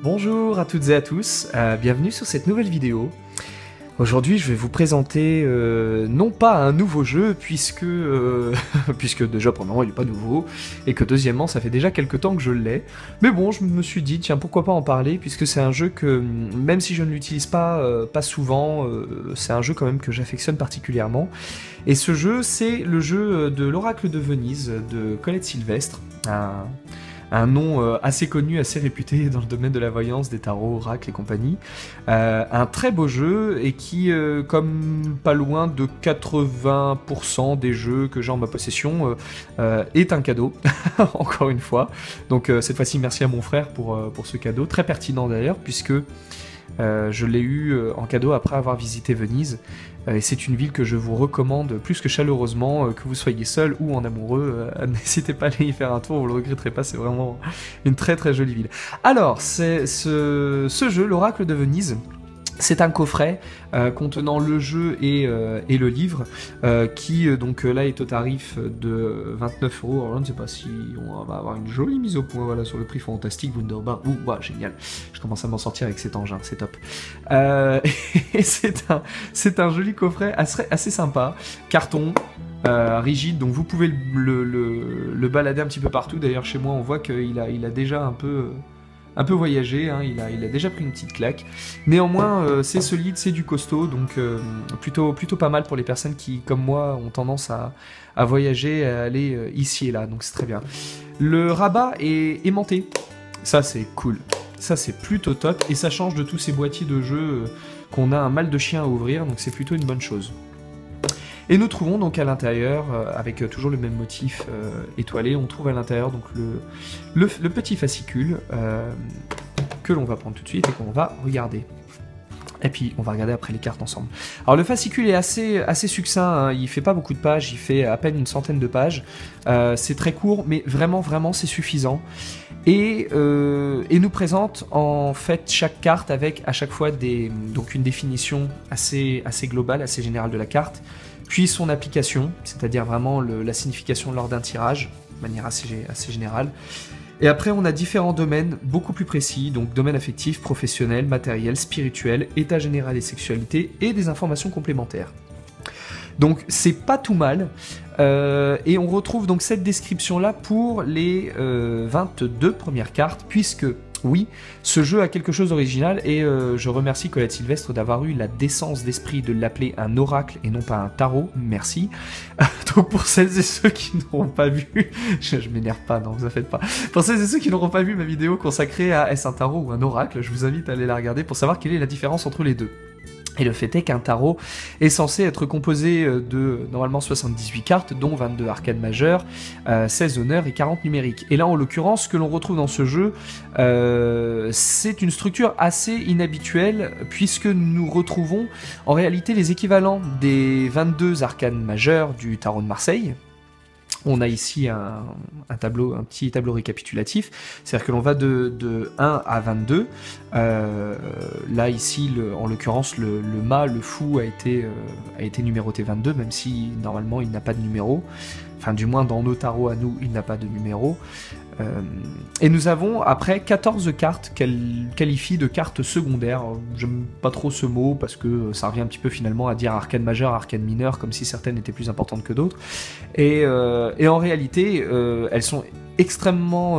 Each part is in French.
Bonjour à toutes et à tous, bienvenue sur cette nouvelle vidéo. Aujourd'hui je vais vous présenter non pas un nouveau jeu puisque déjà premièrement il n'est pas nouveau et que deuxièmement ça fait déjà quelques temps que je l'ai. Mais bon, je me suis dit tiens pourquoi pas en parler puisque c'est un jeu que même si je ne l'utilise pas souvent, c'est un jeu quand même que j'affectionne particulièrement. Et ce jeu c'est le jeu de l'Oracle de Venise de Colette Sylvestre, un nom assez connu, assez réputé dans le domaine de la voyance, des tarots, oracles et compagnie. Un très beau jeu et qui, comme pas loin de 80% des jeux que j'ai en ma possession, est un cadeau, encore une fois. Donc cette fois-ci, merci à mon frère pour ce cadeau, très pertinent d'ailleurs, puisque je l'ai eu en cadeau après avoir visité Venise. Et c'est une ville que je vous recommande plus que chaleureusement, que vous soyez seul ou en amoureux, n'hésitez pas à aller y faire un tour, vous le regretterez pas, c'est vraiment une très très jolie ville. Alors, c'est ce jeu, l'Oracle de Venise, c'est un coffret contenant le jeu et le livre qui donc là est au tarif de 29 €. Alors là, je ne sais pas si on va avoir une jolie mise au point voilà, sur le prix fantastique Wunderbar. Ouh, wow, génial. Je commence à m'en sortir avec cet engin, c'est top. Et c'est un joli coffret assez sympa. Carton. Rigide, donc vous pouvez le balader un petit peu partout. D'ailleurs chez moi on voit qu'il a déjà un peu voyagé, hein, il a déjà pris une petite claque. Néanmoins, c'est solide, c'est du costaud, donc plutôt pas mal pour les personnes qui, comme moi, ont tendance à voyager, à aller ici et là, donc c'est très bien. Le rabat est aimanté, ça c'est cool, ça c'est plutôt top, et ça change de tous ces boîtiers de jeux qu'on a un mal de chien à ouvrir, donc c'est plutôt une bonne chose. Et nous trouvons donc à l'intérieur, avec toujours le même motif étoilé, on trouve à l'intérieur donc le petit fascicule que l'on va prendre tout de suite et qu'on va regarder. Et puis on va regarder après les cartes ensemble. Alors le fascicule est assez succinct, hein, il fait pas beaucoup de pages, il fait à peine une centaine de pages. C'est très court, mais vraiment c'est suffisant. Et nous présente en fait chaque carte avec à chaque fois donc une définition assez globale, assez générale de la carte. Puis son application, c'est-à-dire vraiment la signification lors d'un tirage, de manière assez générale. Et après, on a différents domaines beaucoup plus précis, donc domaine affectif, professionnel, matériel, spirituel, état général et sexualité, et des informations complémentaires. Donc c'est pas tout mal, et on retrouve donc cette description-là pour les 22 premières cartes, puisque... Oui, ce jeu a quelque chose d'original et je remercie Colette Sylvestre d'avoir eu la décence d'esprit de l'appeler un oracle et non pas un tarot, merci. Donc pour celles et ceux qui n'auront pas vu, je m'énerve pas, non, vous en faites pas. Pour celles et ceux qui n'auront pas vu ma vidéo consacrée à est-ce un tarot ou un oracle, je vous invite à aller la regarder pour savoir quelle est la différence entre les deux. Et le fait est qu'un tarot est censé être composé de normalement 78 cartes, dont 22 arcanes majeures, 16 honneurs et 40 numériques. Et là, en l'occurrence, ce que l'on retrouve dans ce jeu, c'est une structure assez inhabituelle, puisque nous retrouvons en réalité les équivalents des 22 arcanes majeures du tarot de Marseille. On a ici un petit tableau récapitulatif, c'est-à-dire que l'on va de 1 à 22. Là, ici, en l'occurrence, le mât, le fou, a été numéroté 22, même si normalement il n'a pas de numéro. Enfin, du moins, dans nos tarots à nous, il n'a pas de numéro. Et nous avons après 14 cartes qu'elle qualifie de cartes secondaires. J'aime pas trop ce mot parce que ça revient un petit peu finalement à dire arcane majeure, arcane mineure, comme si certaines étaient plus importantes que d'autres. Et en réalité, elles sont extrêmement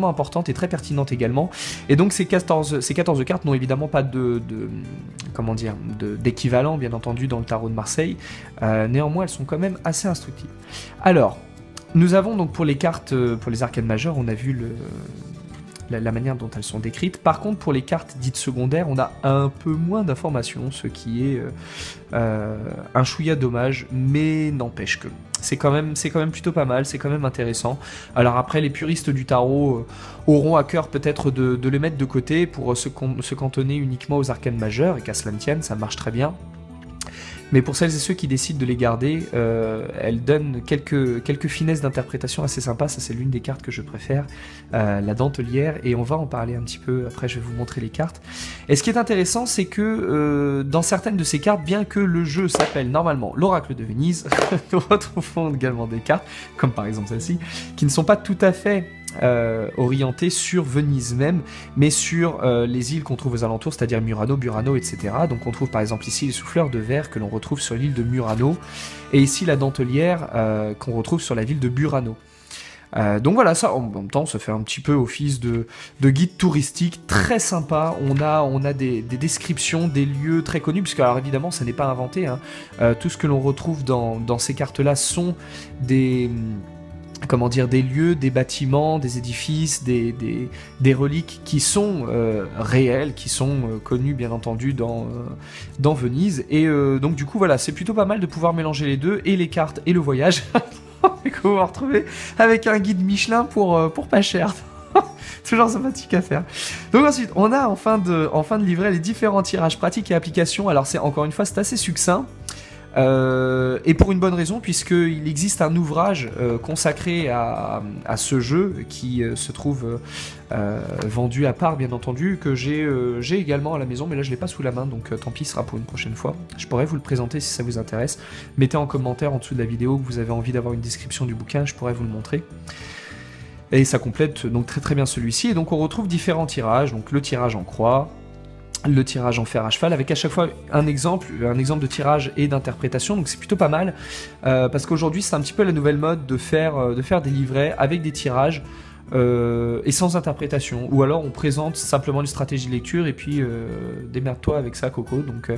importantes et très pertinentes également. Et donc ces 14 cartes n'ont évidemment pas d'équivalent, bien entendu, dans le tarot de Marseille. Néanmoins, elles sont quand même assez instructives. Alors, nous avons donc pour les cartes, pour les arcanes majeures, on a vu la manière dont elles sont décrites. Par contre, pour les cartes dites secondaires, on a un peu moins d'informations, ce qui est un chouïa dommage, mais n'empêche que c'est quand même plutôt pas mal, c'est quand même intéressant. Alors après, les puristes du tarot auront à cœur peut-être de les mettre de côté pour se cantonner uniquement aux arcanes majeures, et qu'à cela ne tienne, ça marche très bien. Mais pour celles et ceux qui décident de les garder, elles donnent quelques finesses d'interprétation assez sympas. Ça, c'est l'une des cartes que je préfère, la dentelière, et on va en parler un petit peu. Après, je vais vous montrer les cartes. Et ce qui est intéressant, c'est que dans certaines de ces cartes, bien que le jeu s'appelle normalement l'Oracle de Venise, nous retrouvons également des cartes, comme par exemple celle-ci, qui ne sont pas tout à fait orienté sur Venise même, mais sur les îles qu'on trouve aux alentours, c'est-à-dire Murano, Burano, etc. Donc on trouve par exemple ici les souffleurs de verre que l'on retrouve sur l'île de Murano, et ici la dentelière qu'on retrouve sur la ville de Burano. Donc voilà, ça en même temps ça fait un petit peu office de guide touristique très sympa. On a des descriptions des lieux très connus, puisque alors évidemment ça n'est pas inventé, hein. Tout ce que l'on retrouve dans ces cartes là sont des lieux, des bâtiments, des édifices, des reliques qui sont réelles, qui sont connus bien entendu dans Venise, et donc du coup voilà, c'est plutôt pas mal de pouvoir mélanger les deux, et les cartes et le voyage. Et qu'on va retrouver avec un guide Michelin pour pas cher. Toujours sympathique à faire. Donc ensuite, on a en fin de livret les différents tirages pratiques et applications. Alors c'est encore une fois, c'est assez succinct. Et pour une bonne raison, puisqu'il existe un ouvrage consacré à ce jeu qui se trouve vendu à part, bien entendu, que j'ai également à la maison, mais là je l'ai pas sous la main, donc tant pis, ce sera pour une prochaine fois. Je pourrais vous le présenter si ça vous intéresse. Mettez en commentaire en dessous de la vidéo que vous avez envie d'avoir une description du bouquin, je pourrais vous le montrer. Et ça complète donc très très bien celui-ci. Et donc on retrouve différents tirages, donc le tirage en croix, le tirage en fer à cheval, avec à chaque fois un exemple de tirage et d'interprétation, donc c'est plutôt pas mal, parce qu'aujourd'hui c'est un petit peu la nouvelle mode de faire des livrets avec des tirages et sans interprétation, ou alors on présente simplement une stratégie de lecture et puis démerde-toi avec ça Coco, donc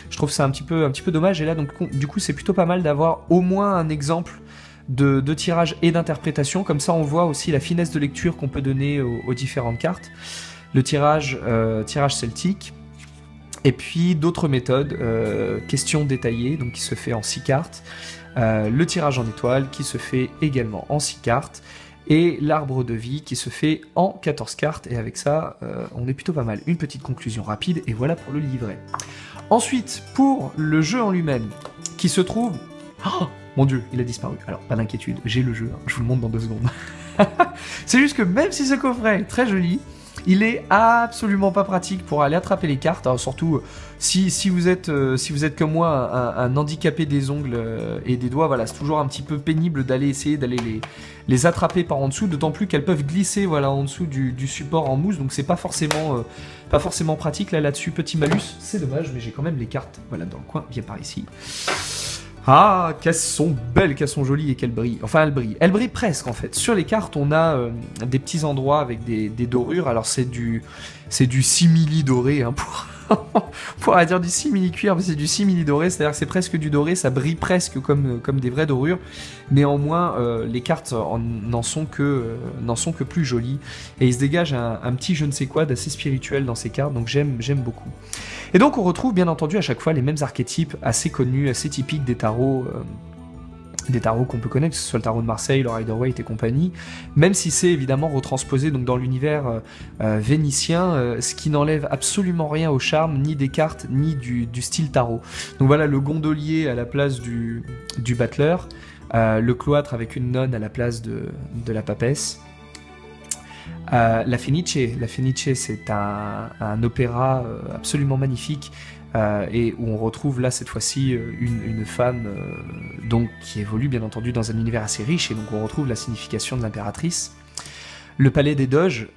je trouve ça un petit peu dommage, et là donc du coup c'est plutôt pas mal d'avoir au moins un exemple de tirage et d'interprétation, comme ça on voit aussi la finesse de lecture qu'on peut donner aux différentes cartes. Le tirage celtique, et puis d'autres méthodes, questions détaillées, donc qui se fait en 6 cartes, le tirage en étoile qui se fait également en 6 cartes, et l'arbre de vie qui se fait en 14 cartes, et avec ça, on est plutôt pas mal. Une petite conclusion rapide, et voilà pour le livret. Ensuite, pour le jeu en lui-même, qui se trouve... Oh mon dieu, il a disparu. Alors, pas d'inquiétude, j'ai le jeu, hein, je vous le montre dans 2 secondes. C'est juste que même si ce coffret est très joli, il est absolument pas pratique pour aller attraper les cartes, alors surtout si vous êtes comme moi un handicapé des ongles et des doigts, voilà, c'est toujours un petit peu pénible essayer d'aller les attraper par en dessous, d'autant plus qu'elles peuvent glisser, voilà, en dessous du support en mousse, donc c'est pas forcément pratique là-dessus, petit malus, c'est dommage, mais j'ai quand même les cartes, voilà, dans le coin, viens par ici. Ah, qu'elles sont belles, qu'elles sont jolies et qu'elles brillent. Enfin, elles brillent. Elles brillent presque, en fait. Sur les cartes, on a des petits endroits avec des dorures. Alors, c'est du simili doré, hein, on pourrait dire du simili cuir, mais c'est du simili doré. C'est-à-dire que c'est presque du doré, ça brille presque comme des vraies dorures. Néanmoins, les cartes n'en sont que plus jolies. Et il se dégage un petit je ne sais quoi d'assez spirituel dans ces cartes, donc j'aime beaucoup. Et donc on retrouve bien entendu à chaque fois les mêmes archétypes assez connus, assez typiques des tarots qu'on peut connaître, que ce soit le tarot de Marseille, le Rider-Waite et compagnie, même si c'est évidemment retransposé donc dans l'univers vénitien, ce qui n'enlève absolument rien au charme, ni des cartes, ni du style tarot. Donc voilà, le gondolier à la place du battleur, le cloître avec une nonne à la place de la papesse. La Fenice, c'est un opéra absolument magnifique, et où on retrouve là cette fois-ci une femme donc qui évolue bien entendu dans un univers assez riche, et donc on retrouve la signification de l'impératrice. Le palais des Doges,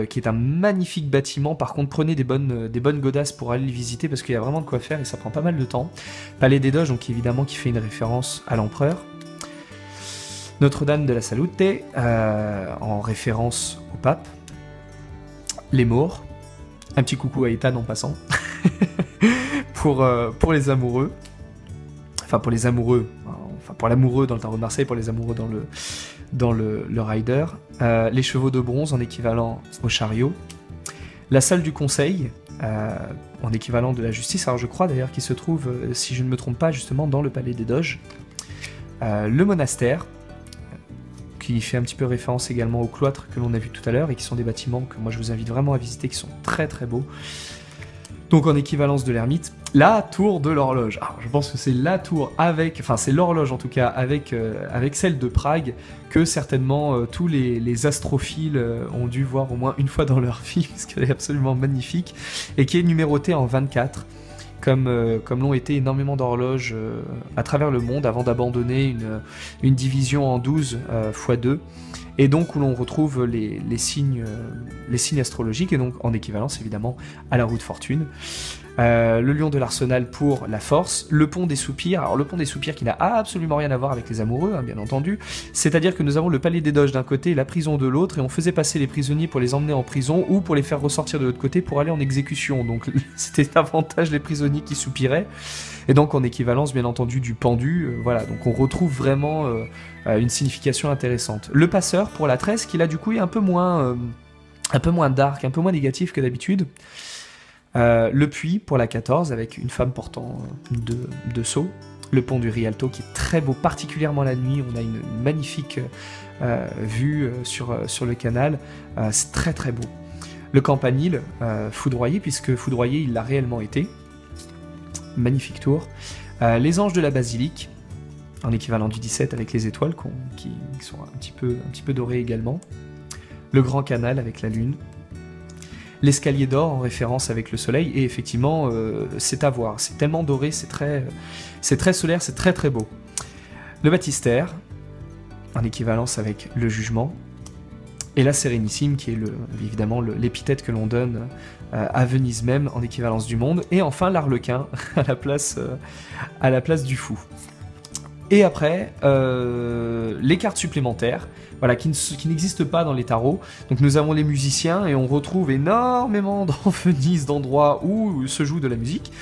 qui est un magnifique bâtiment, par contre prenez des bonnes godasses pour aller le visiter parce qu'il y a vraiment de quoi faire et ça prend pas mal de temps. Palais des Doges, donc évidemment qui fait une référence à l'empereur. Notre-Dame de la Salute, en référence au pape. Les Maures, un petit coucou à Ethan en passant, pour les amoureux, enfin pour les amoureux, enfin pour l'amoureux dans le tarot de Marseille, pour les amoureux dans le rider, les chevaux de bronze en équivalent au chariot, la salle du conseil, en équivalent de la justice, alors je crois d'ailleurs qu'il se trouve, si je ne me trompe pas, justement dans le palais des Doges, le monastère, qui fait un petit peu référence également au cloître que l'on a vu tout à l'heure, et qui sont des bâtiments que moi je vous invite vraiment à visiter, qui sont très très beaux. Donc en équivalence de l'ermite, la tour de l'horloge. Alors je pense que c'est la tour enfin c'est l'horloge en tout cas, avec celle de Prague, que certainement tous les astrophiles ont dû voir au moins une fois dans leur vie, parce qu'elle est absolument magnifique, et qui est numérotée en 24. comme l'ont été énormément d'horloges à travers le monde avant d'abandonner une division en 12 x 2. Et donc où l'on retrouve les signes astrologiques, et donc en équivalence évidemment à la roue de fortune. Le lion de l'arsenal pour la force, le pont des soupirs, alors le pont des soupirs qui n'a absolument rien à voir avec les amoureux, hein, bien entendu, c'est-à-dire que nous avons le palais des doges d'un côté et la prison de l'autre, et on faisait passer les prisonniers pour les emmener en prison ou pour les faire ressortir de l'autre côté pour aller en exécution, donc c'était davantage les prisonniers qui soupiraient, et donc en équivalence bien entendu du pendu, voilà, donc on retrouve vraiment une signification intéressante. Le passeur pour la 13 qui là du coup est un peu moins dark, un peu moins négatif que d'habitude. Le puits pour la 14 avec une femme portant deux seaux. Le pont du Rialto qui est très beau, particulièrement la nuit. On a une magnifique vue sur le canal. C'est très très beau. Le campanile foudroyé, puisque foudroyé il l'a réellement été. Magnifique tour. Les anges de la basilique, en équivalent du 17 avec les étoiles qui sont un petit peu dorées également. Le grand canal avec la lune. L'escalier d'or en référence avec le soleil, et effectivement c'est à voir, c'est tellement doré, c'est très solaire, c'est très très beau. Le baptistère, en équivalence avec le jugement, et la sérénissime qui est évidemment l'épithète que l'on donne à Venise même, en équivalence du monde, et enfin l'arlequin à la place du fou. Et après, les cartes supplémentaires, voilà, qui n'existent pas dans les tarots. Donc nous avons les musiciens, et on retrouve énormément dans Venise d'endroits où se joue de la musique.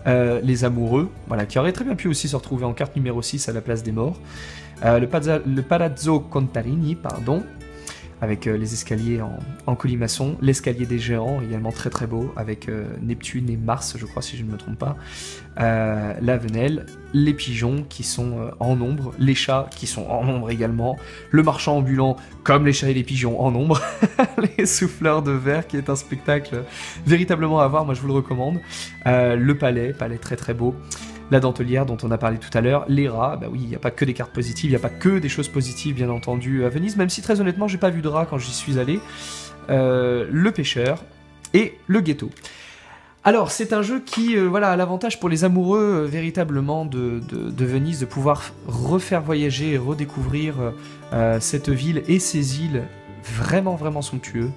Les amoureux, voilà, qui auraient très bien pu aussi se retrouver en carte numéro 6 à la place des morts. Le Palazzo Contarini, pardon, avec les escaliers en colimaçon, l'escalier des géants, également très très beau, avec Neptune et Mars, je crois, si je ne me trompe pas, la Venelle, les pigeons qui sont en nombre, les chats qui sont en nombre également, le marchand ambulant, comme les chats et les pigeons en nombre, les souffleurs de verre, qui est un spectacle véritablement à voir, moi je vous le recommande, le palais très très beau, la dentelière dont on a parlé tout à l'heure, les rats, bah oui, il n'y a pas que des cartes positives, il n'y a pas que des choses positives bien entendu à Venise, même si très honnêtement j'ai pas vu de rats quand j'y suis allé, le pêcheur et le ghetto. Alors c'est un jeu qui voilà, a l'avantage pour les amoureux véritablement de Venise de pouvoir refaire voyager et redécouvrir cette ville et ces îles vraiment somptueuses.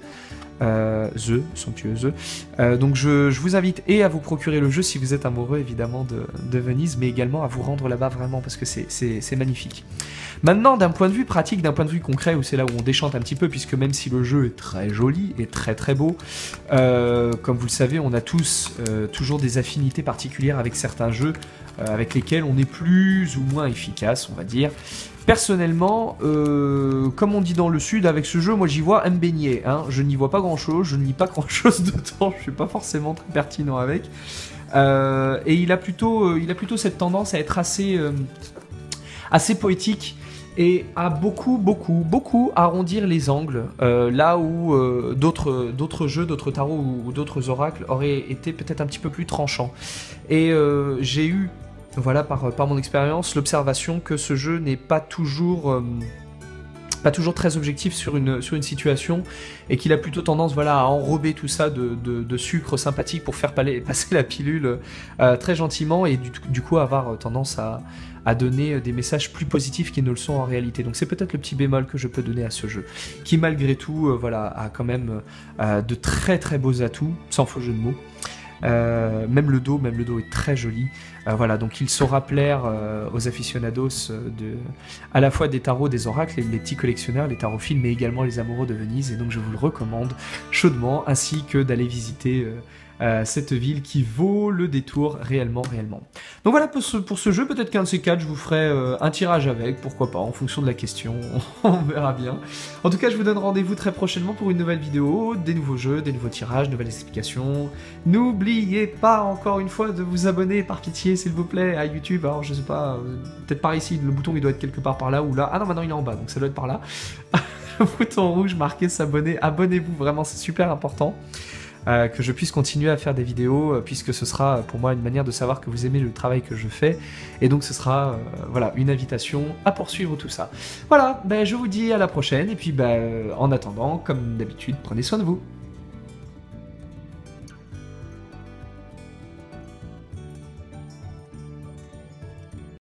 Somptueuses. Donc je vous invite et à vous procurer le jeu si vous êtes amoureux évidemment de Venise, mais également à vous rendre là-bas vraiment parce que c'est magnifique. Maintenant, d'un point de vue pratique, d'un point de vue concret, où c'est là où on déchante un petit peu, puisque même si le jeu est très joli et très très beau, comme vous le savez, on a tous toujours des affinités particulières avec certains jeux avec lesquels on est plus ou moins efficace, on va dire. Personnellement, comme on dit dans le sud, avec ce jeu, moi j'y vois un beignet. Hein. Je n'y vois pas grand chose, je ne lis pas grand chose dedans, je suis pas forcément très pertinent avec. Et il a plutôt cette tendance à être assez poétique et à beaucoup arrondir les angles, là où d'autres jeux, d'autres tarots ou d'autres oracles auraient été peut-être un petit peu plus tranchants. Et j'ai eu, voilà, par mon expérience, l'observation que ce jeu n'est pas toujours très objectif sur une situation, et qu'il a plutôt tendance, voilà, à enrober tout ça de sucre sympathique pour faire passer la pilule très gentiment, et du coup avoir tendance à donner des messages plus positifs qu'ils ne le sont en réalité. Donc c'est peut-être le petit bémol que je peux donner à ce jeu, qui malgré tout voilà, a quand même de très beaux atouts, sans faux jeu de mots. Même le dos est très joli. Voilà, donc il saura plaire aux aficionados à la fois des tarots, des oracles, les petits collectionneurs, les tarophiles, mais également les amoureux de Venise. Et donc je vous le recommande chaudement, ainsi que d'aller visiter cette ville qui vaut le détour réellement. Donc voilà pour ce jeu, peut-être qu'un de ces quatre je vous ferai un tirage avec, pourquoi pas, en fonction de la question, on verra bien. En tout cas je vous donne rendez-vous très prochainement pour une nouvelle vidéo, des nouveaux jeux, des nouveaux tirages, nouvelles explications. N'oubliez pas encore une fois de vous abonner par pitié s'il vous plaît à YouTube. Alors je sais pas, peut-être par ici, le bouton il doit être quelque part par là ou là, ah non maintenant il est en bas donc ça doit être par là. Le bouton rouge marqué s'abonner, abonnez-vous, vraiment c'est super important. Que je puisse continuer à faire des vidéos, puisque ce sera pour moi une manière de savoir que vous aimez le travail que je fais, et donc ce sera voilà, une invitation à poursuivre tout ça. Voilà, ben, je vous dis à la prochaine, et puis ben, en attendant, comme d'habitude, prenez soin de vous.